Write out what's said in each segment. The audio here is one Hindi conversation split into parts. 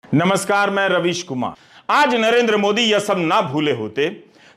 नमस्कार, मैं रवीश कुमार। आज नरेंद्र मोदी यह सब ना भूले होते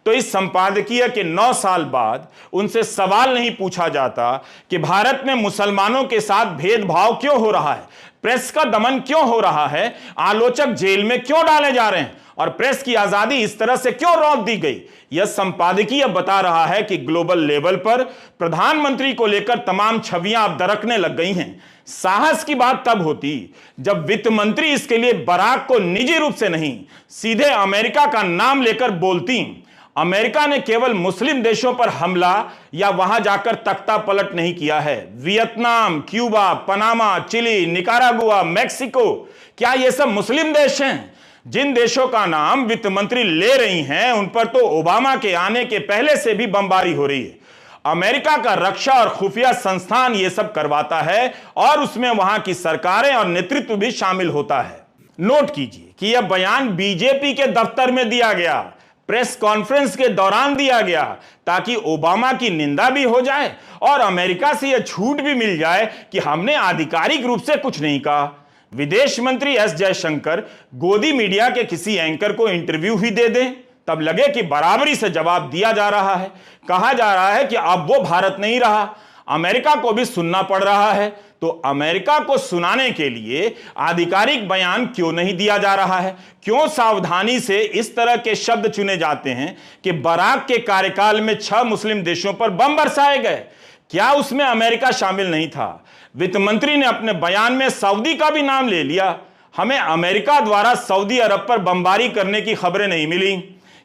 तो इस संपादकीय के 9 साल बाद उनसे सवाल नहीं पूछा जाता कि भारत में मुसलमानों के साथ भेदभाव क्यों हो रहा है, प्रेस का दमन क्यों हो रहा है, आलोचक जेल में क्यों डाले जा रहे हैं और प्रेस की आजादी इस तरह से क्यों रोक दी गई। यह संपादकीय बता रहा है कि ग्लोबल लेवल पर प्रधानमंत्री को लेकर तमाम छवियां अब दरकने लग गई हैं। साहस की बात तब होती जब वित्त मंत्री इसके लिए बराक को निजी रूप से नहीं, सीधे अमेरिका का नाम लेकर बोलती। अमेरिका ने केवल मुस्लिम देशों पर हमला या वहां जाकर तख्ता पलट नहीं किया है। Vietnam, Cuba, Panama, Chile, Nicaragua, Mexico, क्या ये सब मुस्लिम देश हैं? जिन देशों का नाम वित्त मंत्री ले रही हैं उन पर तो ओबामा के आने के पहले से भी बमबारी हो रही है। अमेरिका का रक्षा और खुफिया संस्थान ये सब करवाता है और उसमें वहां की सरकारें और नेतृत्व भी शामिल होता है। नोट कीजिए कि यह बयान बीजेपी के दफ्तर में दिया गया, प्रेस कॉन्फ्रेंस के दौरान दिया गया, ताकि ओबामा की निंदा भी हो जाए और अमेरिका से यह छूट भी मिल जाए कि हमने आधिकारिक रूप से कुछ नहीं कहा। विदेश मंत्री एस जयशंकर गोदी मीडिया के किसी एंकर को इंटरव्यू ही दे दें, तब लगे कि बराबरी से जवाब दिया जा रहा है। कहा जा रहा है कि अब वो भारत नहीं रहा, अमेरिका को भी सुनना पड़ रहा है। तो अमेरिका को सुनाने के लिए आधिकारिक बयान क्यों नहीं दिया जा रहा है? क्यों सावधानी से इस तरह के शब्द चुने जाते हैं कि बराक के कार्यकाल में 6 मुस्लिम देशों पर बम बरसाए गए? क्या उसमें अमेरिका शामिल नहीं था? वित्त मंत्री ने अपने बयान में सऊदी का भी नाम ले लिया। हमें अमेरिका द्वारा सऊदी अरब पर बमबारी करने की खबरें नहीं मिली।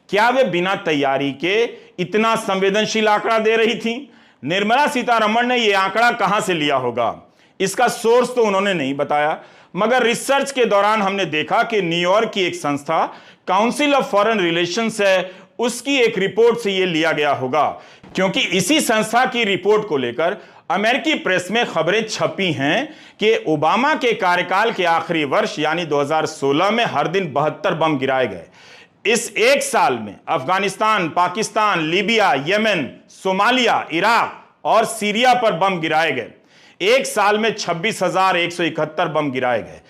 क्या वे बिना तैयारी के इतना संवेदनशील आंकड़ा दे रही थी? निर्मला सीतारमण ने यह आंकड़ा कहां से लिया होगा? इसका सोर्स तो उन्होंने नहीं बताया, मगर रिसर्च के दौरान हमने देखा कि न्यूयॉर्क की एक संस्था काउंसिल ऑफ फॉरेन रिलेशंस है, उसकी एक रिपोर्ट से यह लिया गया होगा, क्योंकि इसी संस्था की रिपोर्ट को लेकर अमेरिकी प्रेस में खबरें छपी हैं कि ओबामा के कार्यकाल के आखिरी वर्ष यानी 2016 में हर दिन 72 बम गिराए गए। इस एक साल में Afghanistan, Pakistan, Libya, Yemen, Somalia, Iraq और सीरिया पर बम गिराए गए। एक साल में 26,171 बम गिराए गए।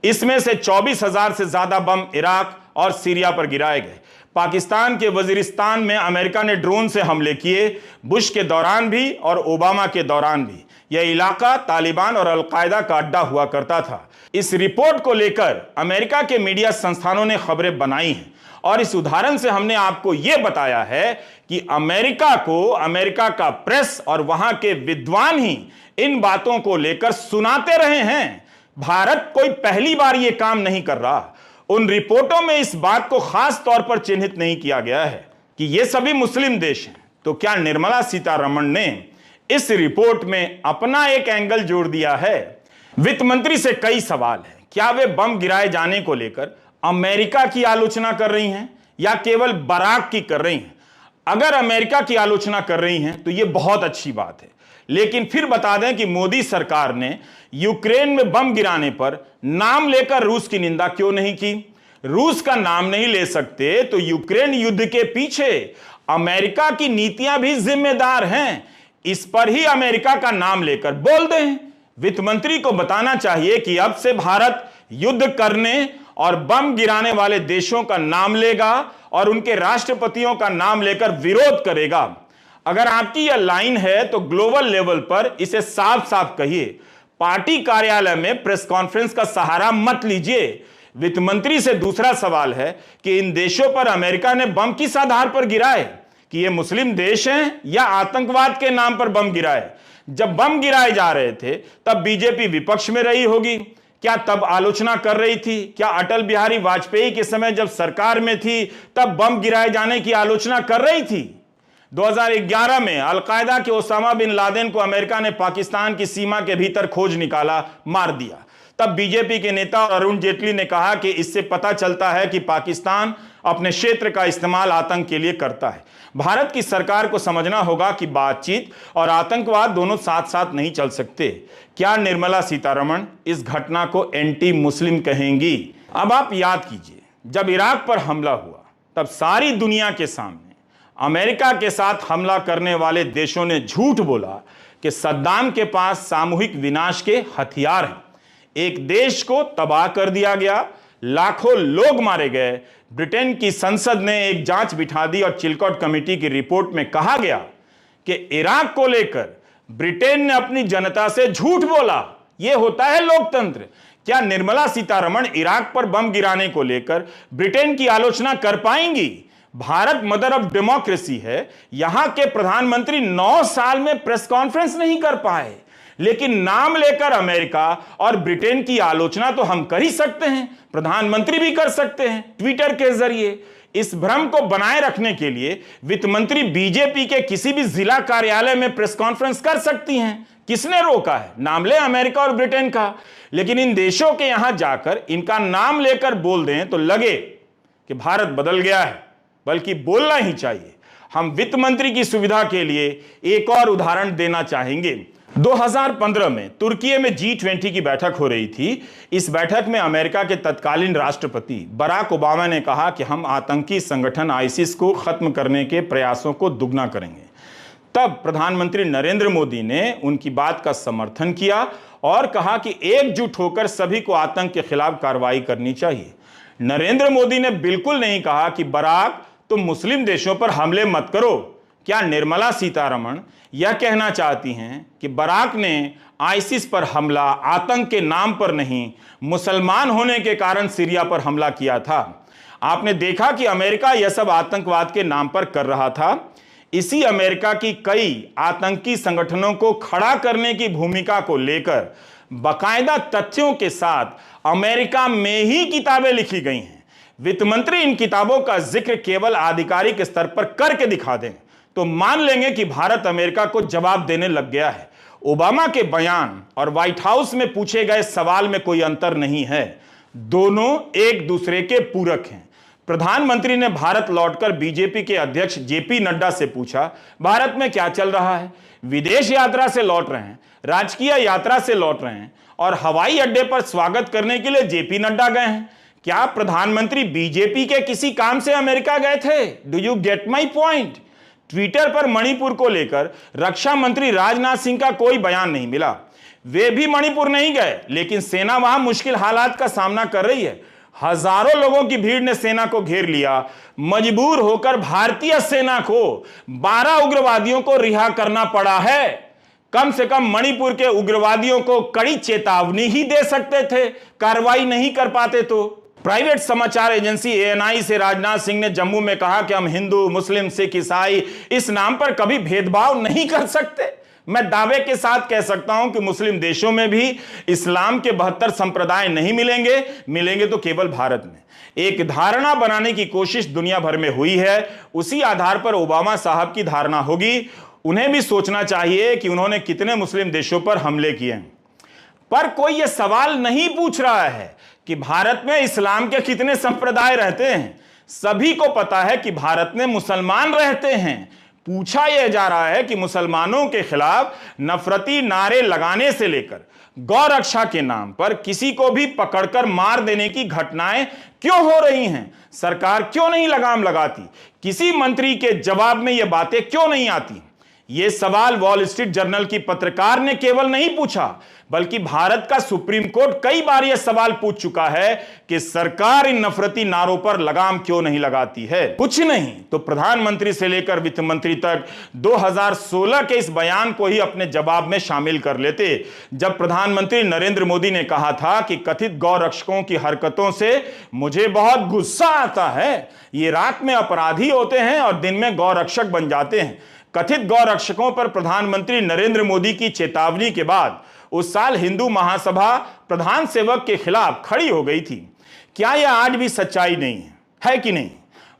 इसमें से 24,000 से ज्यादा बम इराक और सीरिया पर गिराए गए। पाकिस्तान के वजीरिस्तान में अमेरिका ने ड्रोन से हमले किए, बुश के दौरान भी और ओबामा के दौरान भी। यह इलाका तालिबान और अलकायदा का अड्डा हुआ करता था। इस रिपोर्ट को लेकर अमेरिका के मीडिया संस्थानों ने खबरें बनाई हैं और इस उदाहरण से हमने आपको यह बताया है कि अमेरिका का प्रेस और वहां के विद्वान ही इन बातों को लेकर सुनाते रहे हैं। भारत कोई पहली बार यह काम नहीं कर रहा। उन रिपोर्टों में इस बात को खास तौर पर चिन्हित नहीं किया गया है कि ये सभी मुस्लिम देश हैं। तो क्या निर्मला सीतारमण ने इस रिपोर्ट में अपना एक एंगल जोड़ दिया है? वित्त मंत्री से कई सवाल हैं। क्या वे बम गिराए जाने को लेकर अमेरिका की आलोचना कर रही हैं या केवल बराक की कर रही हैं? अगर अमेरिका की आलोचना कर रही हैं तो यह बहुत अच्छी बात है, लेकिन फिर बता दें कि मोदी सरकार ने यूक्रेन में बम गिराने पर नाम लेकर रूस की निंदा क्यों नहीं की? रूस का नाम नहीं ले सकते तो यूक्रेन युद्ध के पीछे अमेरिका की नीतियां भी जिम्मेदार हैं। इस पर ही अमेरिका का नाम लेकर बोल दें। वित्त मंत्री को बताना चाहिए कि अब से भारत युद्ध करने और बम गिराने वाले देशों का नाम लेगा और उनके राष्ट्रपतियों का नाम लेकर विरोध करेगा। अगर आपकी यह लाइन है तो ग्लोबल लेवल पर इसे साफ साफ कहिए। पार्टी कार्यालय में प्रेस कॉन्फ्रेंस का सहारा मत लीजिए। वित्त मंत्री से दूसरा सवाल है कि इन देशों पर अमेरिका ने बम किस आधार पर गिराए? कि ये मुस्लिम देश हैं या आतंकवाद के नाम पर बम गिराए? जब बम गिराए जा रहे थे तब बीजेपी विपक्ष में रही होगी, क्या तब आलोचना कर रही थी? क्या अटल बिहारी वाजपेयी के समय जब सरकार में थी तब बम गिराए जाने की आलोचना कर रही थी? 2011 में अलकायदा के ओसामा बिन लादेन को अमेरिका ने पाकिस्तान की सीमा के भीतर खोज निकाला, मार दिया। तब बीजेपी के नेता अरुण जेटली ने कहा कि इससे पता चलता है कि पाकिस्तान अपने क्षेत्र का इस्तेमाल आतंक के लिए करता है। भारत की सरकार को समझना होगा कि बातचीत और आतंकवाद दोनों साथ साथ नहीं चल सकते। क्या निर्मला सीतारमण इस घटना को एंटी मुस्लिम कहेंगी? अब आप याद कीजिए, जब इराक पर हमला हुआ तब सारी दुनिया के सामने अमेरिका के साथ हमला करने वाले देशों ने झूठ बोला कि सद्दाम के पास सामूहिक विनाश के हथियार हैं। एक देश को तबाह कर दिया गया, लाखों लोग मारे गए। ब्रिटेन की संसद ने एक जांच बिठा दी और चिलकॉट कमेटी की रिपोर्ट में कहा गया कि इराक को लेकर ब्रिटेन ने अपनी जनता से झूठ बोला। यह होता है लोकतंत्र। क्या निर्मला सीतारमण इराक पर बम गिराने को लेकर ब्रिटेन की आलोचना कर पाएंगी? भारत मदर ऑफ डेमोक्रेसी है। यहां के प्रधानमंत्री 9 साल में प्रेस कॉन्फ्रेंस नहीं कर पाए, लेकिन नाम लेकर अमेरिका और ब्रिटेन की आलोचना तो हम कर ही सकते हैं, प्रधानमंत्री भी कर सकते हैं ट्विटर के जरिए। इस भ्रम को बनाए रखने के लिए वित्त मंत्री बीजेपी के किसी भी जिला कार्यालय में प्रेस कॉन्फ्रेंस कर सकती हैं। किसने रोका है? नाम ले अमेरिका और ब्रिटेन का। लेकिन इन देशों के यहां जाकर इनका नाम लेकर बोल दें तो लगे कि भारत बदल गया है, बल्कि बोलना ही चाहिए। हम वित्त मंत्री की सुविधा के लिए एक और उदाहरण देना चाहेंगे। 2015 में तुर्की में G20 की बैठक हो रही थी। इस बैठक में अमेरिका के तत्कालीन राष्ट्रपति बराक ओबामा ने कहा कि हम आतंकी संगठन आईसिस को खत्म करने के प्रयासों को दुगना करेंगे। तब प्रधानमंत्री नरेंद्र मोदी ने उनकी बात का समर्थन किया और कहा कि एकजुट होकर सभी को आतंक के खिलाफ कार्रवाई करनी चाहिए। नरेंद्र मोदी ने बिल्कुल नहीं कहा कि बराक तुम मुस्लिम देशों पर हमले मत करो। क्या निर्मला सीतारमण यह कहना चाहती हैं कि बराक ने आईसिस पर हमला आतंक के नाम पर नहीं, मुसलमान होने के कारण सीरिया पर हमला किया था? आपने देखा कि अमेरिका यह सब आतंकवाद के नाम पर कर रहा था। इसी अमेरिका की कई आतंकी संगठनों को खड़ा करने की भूमिका को लेकर बाकायदा तथ्यों के साथ अमेरिका में ही किताबें लिखी गई हैं। वित्त मंत्री इन किताबों का जिक्र केवल आधिकारिक स्तर पर करके दिखा दें तो मान लेंगे कि भारत अमेरिका को जवाब देने लग गया है। ओबामा के बयान और व्हाइट हाउस में पूछे गए सवाल में कोई अंतर नहीं है, दोनों एक दूसरे के पूरक हैं। प्रधानमंत्री ने भारत लौटकर बीजेपी के अध्यक्ष जेपी नड्डा से पूछा, भारत में क्या चल रहा है? विदेश यात्रा से लौट रहे हैं, राजकीय यात्रा से लौट रहे हैं और हवाई अड्डे पर स्वागत करने के लिए जेपी नड्डा गए हैं। क्या प्रधानमंत्री बीजेपी के किसी काम से अमेरिका गए थे? Do you get my point? Twitter पर मणिपुर को लेकर रक्षा मंत्री राजनाथ सिंह का कोई बयान नहीं मिला। वे भी मणिपुर नहीं गए, लेकिन सेना वहां मुश्किल हालात का सामना कर रही है। हजारों लोगों की भीड़ ने सेना को घेर लिया। मजबूर होकर भारतीय सेना को 12 उग्रवादियों को रिहा करना पड़ा है। कम से कम मणिपुर के उग्रवादियों को कड़ी चेतावनी ही दे सकते थे, कार्रवाई नहीं कर पाते तो। प्राइवेट समाचार एजेंसी ANI से राजनाथ सिंह ने जम्मू में कहा कि हम हिंदू, मुस्लिम, सिख, ईसाई इस नाम पर कभी भेदभाव नहीं कर सकते। मैं दावे के साथ कह सकता हूं कि मुस्लिम देशों में भी इस्लाम के 72 संप्रदाय नहीं मिलेंगे तो केवल भारत में। एक धारणा बनाने की कोशिश दुनिया भर में हुई है, उसी आधार पर ओबामा साहब की धारणा होगी। उन्हें भी सोचना चाहिए कि उन्होंने कितने मुस्लिम देशों पर हमले किए हैं। पर कोई यह सवाल नहीं पूछ रहा है कि भारत में इस्लाम के कितने संप्रदाय रहते हैं। सभी को पता है कि भारत में मुसलमान रहते हैं। पूछा यह जा रहा है कि मुसलमानों के खिलाफ नफरती नारे लगाने से लेकर गौ रक्षा के नाम पर किसी को भी पकड़कर मार देने की घटनाएं क्यों हो रही हैं? सरकार क्यों नहीं लगाम लगाती? किसी मंत्री के जवाब में यह बातें क्यों नहीं आती? यह सवाल वॉल स्ट्रीट जर्नल की पत्रकार ने केवल नहीं पूछा, बल्कि भारत का सुप्रीम कोर्ट कई बार यह सवाल पूछ चुका है कि सरकार इन नफरती नारों पर लगाम क्यों नहीं लगाती है। कुछ नहीं तो प्रधानमंत्री से लेकर वित्त मंत्री तक 2016 के इस बयान को ही अपने जवाब में शामिल कर लेते, जब प्रधानमंत्री नरेंद्र मोदी ने कहा था कि कथित गौ रक्षकों की हरकतों से मुझे बहुत गुस्सा आता है। ये रात में अपराधी होते हैं और दिन में गौ रक्षक बन जाते हैं। कथित गौ रक्षकों पर प्रधानमंत्री नरेंद्र मोदी की चेतावनी के बाद उस साल हिंदू महासभा प्रधान सेवक के खिलाफ खड़ी हो गई थी। क्या यह आज भी सच्चाई नहीं है कि नहीं?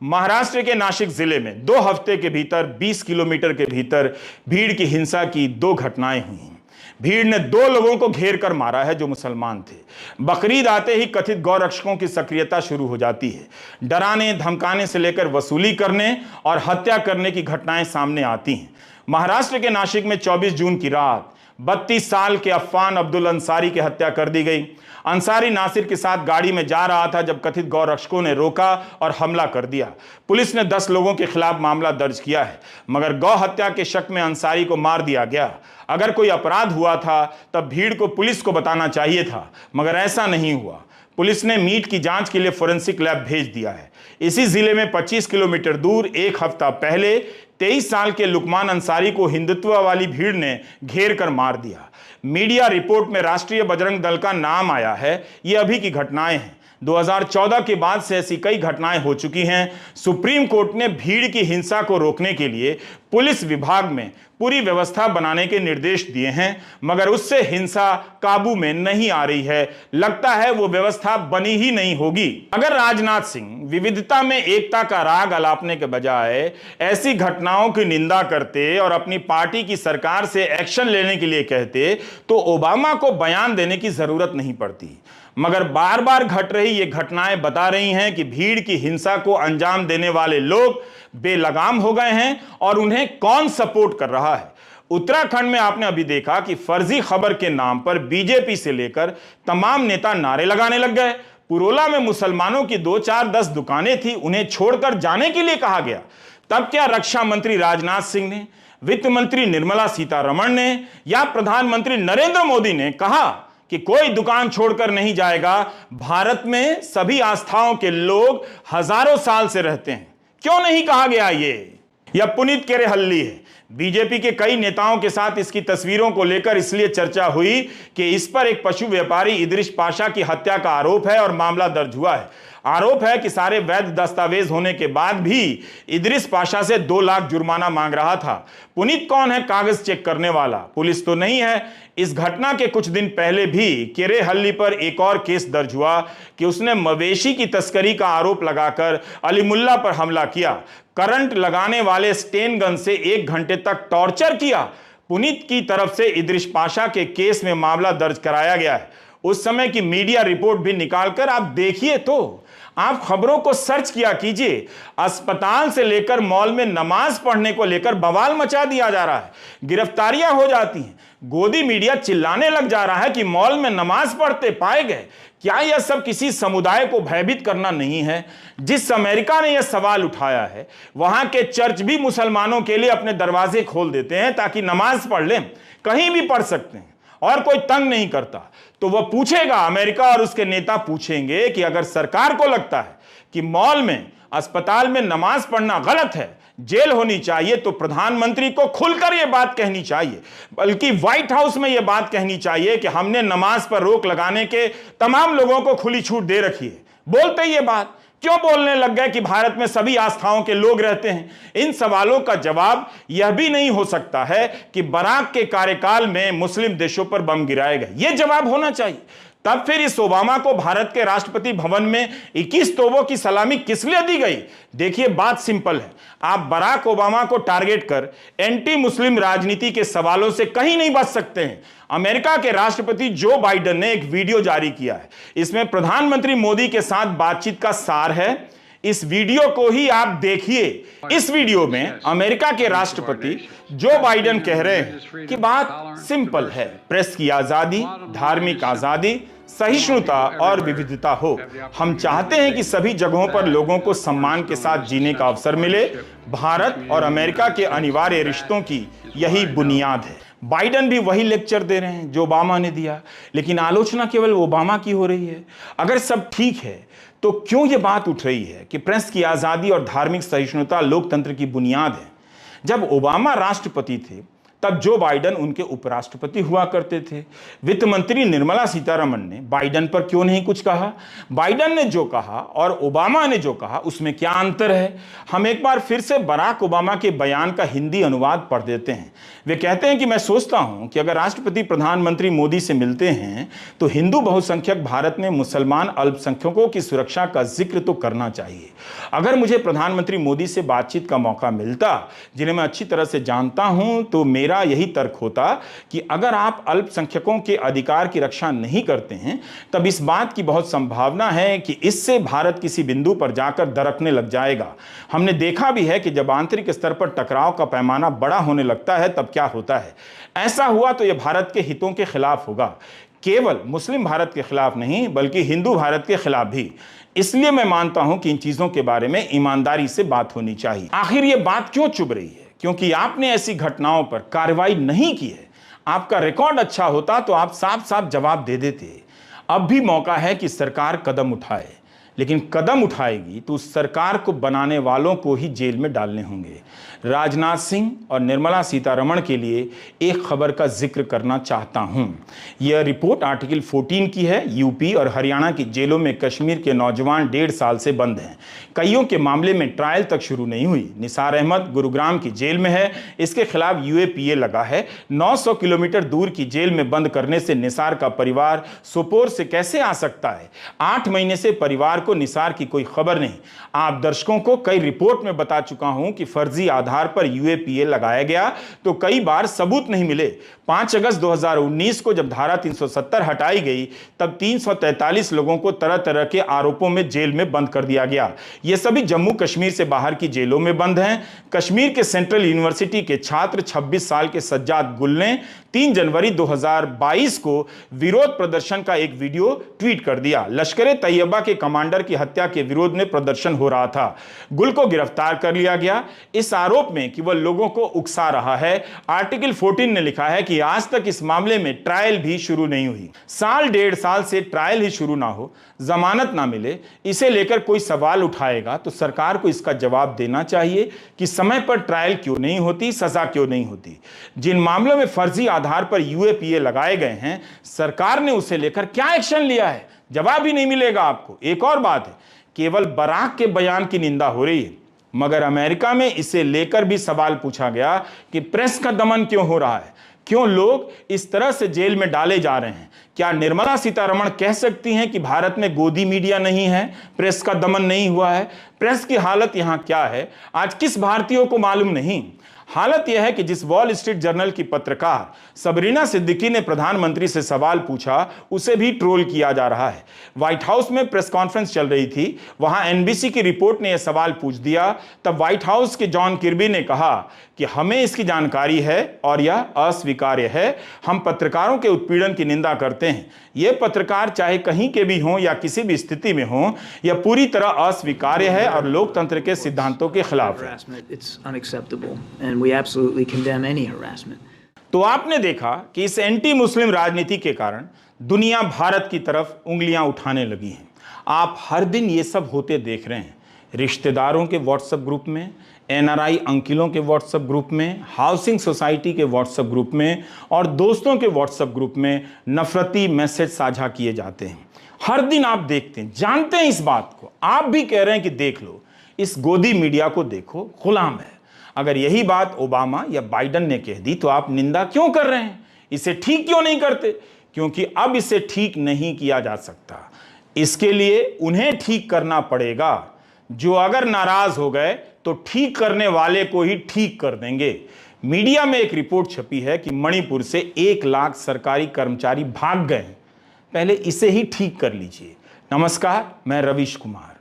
महाराष्ट्र के नासिक जिले में 2 हफ्ते के भीतर 20 किलोमीटर के भीतर भीड़ की हिंसा की 2 घटनाएं हुई। भीड़ ने 2 लोगों को घेर कर मारा है जो मुसलमान थे। बकरीद आते ही कथित गौ रक्षकों की सक्रियता शुरू हो जाती है। डराने धमकाने से लेकर वसूली करने और हत्या करने की घटनाएं सामने आती हैं। महाराष्ट्र के नासिक में 24 जून की रात 32 साल के अफ़ान अब्दुल अंसारी की हत्या कर दी गई। अंसारी नासिर के साथ गाड़ी में जा रहा था जब कथित गौ रक्षकों ने रोका और हमला कर दिया। पुलिस ने 10 लोगों के खिलाफ मामला दर्ज किया है, मगर गौ हत्या के शक में अंसारी को मार दिया गया। अगर कोई अपराध हुआ था तब भीड़ को पुलिस को बताना चाहिए था, मगर ऐसा नहीं हुआ। पुलिस ने मीट की जांच के लिए फोरेंसिक लैब भेज दिया है। इसी जिले में 25 किलोमीटर दूर एक हफ्ता पहले 23 साल के लुकमान अंसारी को हिंदुत्व वाली भीड़ ने घेर कर मार दिया। मीडिया रिपोर्ट में राष्ट्रीय बजरंग दल का नाम आया है। ये अभी की घटनाएं हैं। 2014 के बाद से ऐसी कई घटनाएं हो चुकी हैं। सुप्रीम कोर्ट ने भीड़ की हिंसा को रोकने के लिए पुलिस विभाग में पूरी व्यवस्था बनाने के निर्देश दिए हैं, मगर उससे हिंसा काबू में नहीं आ रही है। लगता है वो व्यवस्था बनी ही नहीं होगी। अगर राजनाथ सिंह विविधता में एकता का राग अलापने के बजाय ऐसी घटनाओं की निंदा करते और अपनी पार्टी की सरकार से एक्शन लेने के लिए कहते तो ओबामा को बयान देने की जरूरत नहीं पड़ती। मगर बार बार घट रही ये घटनाएं बता रही हैं कि भीड़ की हिंसा को अंजाम देने वाले लोग बेलगाम हो गए हैं और उन्हें कौन सपोर्ट कर रहा है। उत्तराखंड में आपने अभी देखा कि फर्जी खबर के नाम पर बीजेपी से लेकर तमाम नेता नारे लगाने लग गए। पुरोला में मुसलमानों की 2, 4, 10 दुकानें थी, उन्हें छोड़कर जाने के लिए कहा गया। तब क्या रक्षा मंत्री राजनाथ सिंह ने, वित्त मंत्री निर्मला सीतारमण ने या प्रधानमंत्री नरेंद्र मोदी ने कहा कि कोई दुकान छोड़कर नहीं जाएगा? भारत में सभी आस्थाओं के लोग हजारों साल से रहते हैं, क्यों नहीं कहा गया? ये या पुनीत केरेहल्ली है। बीजेपी के कई नेताओं के साथ इसकी तस्वीरों को लेकर इसलिए चर्चा हुई कि इस पर एक पशु व्यापारी इदरिस पाशा की हत्या का आरोप है और मामला दर्ज हुआ है। आरोप है कि सारे वैध दस्तावेज होने के बाद भी इदरिस पाशा से 2 लाख जुर्माना मांग रहा था। पुनीत कौन है कागज चेक करने वाला? पुलिस तो नहीं है। इस घटना के कुछ दिन पहले भी केरेहल्ली पर एक और केस दर्ज हुआ कि उसने मवेशी की तस्करी का आरोप लगाकर अलीमुल्ला पर हमला किया, करंट लगाने वाले स्टेन गन से 1 घंटे तक टॉर्चर किया। पुनीत की तरफ से इदरिस पाशा के केस में मामला दर्ज कराया गया है। उस समय की मीडिया रिपोर्ट भी निकालकर आप देखिए तो आप खबरों को सर्च किया कीजिए। अस्पताल से लेकर मॉल में नमाज पढ़ने को लेकर बवाल मचा दिया जा रहा है, गिरफ्तारियां हो जाती हैं। गोदी मीडिया चिल्लाने लग जा रहा है कि मॉल में नमाज पढ़ते पाए गए। क्या यह सब किसी समुदाय को भयभीत करना नहीं है? जिस अमेरिका ने यह सवाल उठाया है, वहां के चर्च भी मुसलमानों के लिए अपने दरवाजे खोल देते हैं ताकि नमाज पढ़ लें, कहीं भी पढ़ सकते हैं और कोई तंग नहीं करता। तो वह पूछेगा, अमेरिका और उसके नेता पूछेंगे कि अगर सरकार को लगता है कि मॉल में, अस्पताल में नमाज पढ़ना गलत है, जेल होनी चाहिए, तो प्रधानमंत्री को खुलकर यह बात कहनी चाहिए, बल्कि व्हाइट हाउस में यह बात कहनी चाहिए कि हमने नमाज पर रोक लगाने के तमाम लोगों को खुली छूट दे रखी है। बोलते ये बात क्यों बोलने लग गए कि भारत में सभी आस्थाओं के लोग रहते हैं? इन सवालों का जवाब यह भी नहीं हो सकता है कि बराक के कार्यकाल में मुस्लिम देशों पर बम गिराए गए। यह जवाब होना चाहिए। तब फिर इस ओबामा को भारत के राष्ट्रपति भवन में 21 तोपों की सलामी किस लिए दी गई? देखिए, बात सिंपल है। आप बराक ओबामा को टारगेट कर एंटी मुस्लिम राजनीति के सवालों से कहीं नहीं बच सकते हैं। अमेरिका के राष्ट्रपति जो बाइडेन ने एक वीडियो जारी किया है, इसमें प्रधानमंत्री मोदी के साथ बातचीत का सार है। इस वीडियो को ही आप देखिए। इस वीडियो में अमेरिका के राष्ट्रपति जो बाइडेन कह रहे हैं कि बात सिंपल है, प्रेस की आजादी, धार्मिक आजादी, सहिष्णुता और विविधता हो। हम चाहते हैं कि सभी जगहों पर लोगों को सम्मान के साथ जीने का अवसर मिले। भारत और अमेरिका के अनिवार्य रिश्तों की यही बुनियाद है। बाइडेन भी वही लेक्चर दे रहे हैं जो ओबामा ने दिया, लेकिन आलोचना केवल ओबामा की हो रही है। अगर सब ठीक है तो क्यों यह बात उठ रही है कि प्रेस की आजादी और धार्मिक सहिष्णुता लोकतंत्र की बुनियाद है? जब ओबामा राष्ट्रपति थे तब जो बाइडेन उनके उपराष्ट्रपति हुआ करते थे। वित्त मंत्री निर्मला सीतारमण ने बाइडेन पर क्यों नहीं कुछ कहा? बाइडेन ने जो कहा और ओबामा ने जो कहा, उसमें क्या अंतर है? हम एक बार फिर से बराक ओबामा के बयान का हिंदी अनुवाद पढ़ देते हैं। वे कहते हैं कि मैं सोचता हूं कि अगर राष्ट्रपति प्रधानमंत्री मोदी से मिलते हैं तो हिंदू बहुसंख्यक भारत में मुसलमान अल्पसंख्यकों की सुरक्षा का जिक्र तो करना चाहिए। अगर मुझे प्रधानमंत्री मोदी से बातचीत का मौका मिलता, जिन्हें मैं अच्छी तरह से जानता हूं, तो मेरा यही तर्क होता कि अगर आप अल्पसंख्यकों के अधिकार की रक्षा नहीं करते हैं, तब इस बात की बहुत संभावना है कि इससे भारत किसी बिंदु पर जाकर दरकने लग जाएगा। हमने देखा भी है कि जब आंतरिक स्तर पर टकराव का पैमाना बड़ा होने लगता है तब क्या होता है। ऐसा हुआ तो यह भारत के हितों के खिलाफ होगा, केवल मुस्लिम भारत के खिलाफ नहीं बल्कि हिंदू भारत के खिलाफ भी। इसलिए मैं मानता हूं कि इन चीजों के बारे में ईमानदारी से बात होनी चाहिए। आखिर यह बात क्यों चुभ रही है? क्योंकि आपने ऐसी घटनाओं पर कार्रवाई नहीं की है। आपका रिकॉर्ड अच्छा होता तो आप साफ साफ जवाब दे देते। अब भी मौका है कि सरकार कदम उठाए, लेकिन कदम उठाएगी तो उस सरकार को बनाने वालों को ही जेल में डालने होंगे। राजनाथ सिंह और निर्मला सीतारमण के लिए एक खबर का जिक्र करना चाहता हूं। यह रिपोर्ट आर्टिकल 14 की है। यूपी और हरियाणा की जेलों में कश्मीर के नौजवान 1.5 साल से बंद हैं। कईयों के मामले में ट्रायल तक शुरू नहीं हुई। निसार अहमद गुरुग्राम की जेल में है। इसके खिलाफ यूएपीए लगा है। 900 किलोमीटर दूर की जेल में बंद करने से निसार का परिवार सोपोर से कैसे आ सकता है? 8 महीने से परिवार को निसार की कोई खबर नहीं। आप दर्शकों को कई रिपोर्ट में बता चुका हूं कि फर्जी आधार पर यूएपीए लगाया गया तो कई बार सबूत नहीं मिले। 5 अगस्त 2019 को जब धारा 370 हटाई गई तब 343 लोगों को तरह तरह के आरोपों में जेल में बंद कर दिया गया। ये सभी जम्मू कश्मीर से बाहर की जेलों में बंद हैं। कश्मीर के सेंट्रल यूनिवर्सिटी के छात्र 26 साल के सज्जाद गुल ने 3 जनवरी 2022 को विरोध प्रदर्शन का एक वीडियो ट्वीट कर दिया। लश्कर तैयबा के कमांडर की हत्या के विरोध में प्रदर्शन हो रहा था। गुल को गिरफ्तार कर लिया गया इस आरोप में कि वह लोगों को उकसा रहा है। आर्टिकल 14 ने लिखा है कि आज तक इस मामले में ट्रायल भी शुरू नहीं हुई। 1.5 साल से ट्रायल ही शुरू ना हो, जमानत ना मिले, इसे लेकर कोई सवाल उठाएगा तो सरकार को इसका जवाब देना चाहिए कि समय पर ट्रायल क्यों नहीं होती, सजा क्यों नहीं होती। जिन मामलों में फर्जी आधार पर यूएपीए लगाए गए हैं, सरकार ने उसे लेकर क्या एक्शन लिया है? जवाब ही नहीं मिलेगा आपको। एक और बात है, केवल बराक के बयान की निंदा हो रही है, मगर अमेरिका में इसे लेकर भी सवाल पूछा गया कि प्रेस का दमन क्यों हो रहा है, क्यों लोग इस तरह से जेल में डाले जा रहे हैं। क्या निर्मला सीतारमण कह सकती हैं कि भारत में गोदी मीडिया नहीं है, प्रेस का दमन नहीं हुआ है? प्रेस की हालत यहां क्या है आज किस भारतीयों को मालूम नहीं। हालत यह है कि जिस वॉल स्ट्रीट जर्नल की पत्रकार सबरीना सिद्दीकी ने प्रधानमंत्री से सवाल पूछा, उसे भी ट्रोल किया जा रहा है। व्हाइट हाउस में प्रेस कॉन्फ्रेंस चल रही थी, वहां एनबीसी की रिपोर्ट ने यह सवाल पूछ दिया। तब व्हाइट हाउस के जॉन किर्बी ने कहा कि हमें इसकी जानकारी है और यह अस्वीकार्य है। हम पत्रकारों के उत्पीड़न की निंदा करते हैं। ये पत्रकार चाहे कहीं के भी हों या किसी भी स्थिति में हों, यह पूरी तरह अस्वीकार्य है और लोकतंत्र के सिद्धांतों के खिलाफ है। We absolutely condemn any harassment. तो आपने देखा कि इस एंटी मुस्लिम राजनीति के कारण दुनिया भारत की तरफ उंगलियां उठाने लगी हैं। आप हर दिन ये सब होते देख रहे हैं। रिश्तेदारों के व्हाट्सएप ग्रुप में, एनआरआई अंकिलों के व्हाट्सएप ग्रुप में, हाउसिंग सोसाइटी के व्हाट्सएप ग्रुप में और दोस्तों के व्हाट्सएप ग्रुप में नफरती मैसेज साझा किए जाते हैं। हर दिन आप देखते हैं, जानते हैं इस बात को, आप भी कह रहे हैं कि देख लो, इस गोदी मीडिया को देखो, गुलाम है। अगर यही बात ओबामा या बाइडन ने कह दी तो आप निंदा क्यों कर रहे हैं? इसे ठीक क्यों नहीं करते? क्योंकि अब इसे ठीक नहीं किया जा सकता। इसके लिए उन्हें ठीक करना पड़ेगा, जो अगर नाराज हो गए तो ठीक करने वाले को ही ठीक कर देंगे। मीडिया में एक रिपोर्ट छपी है कि मणिपुर से 1 लाख सरकारी कर्मचारी भाग गए। पहले इसे ही ठीक कर लीजिए। नमस्कार, मैं रवीश कुमार।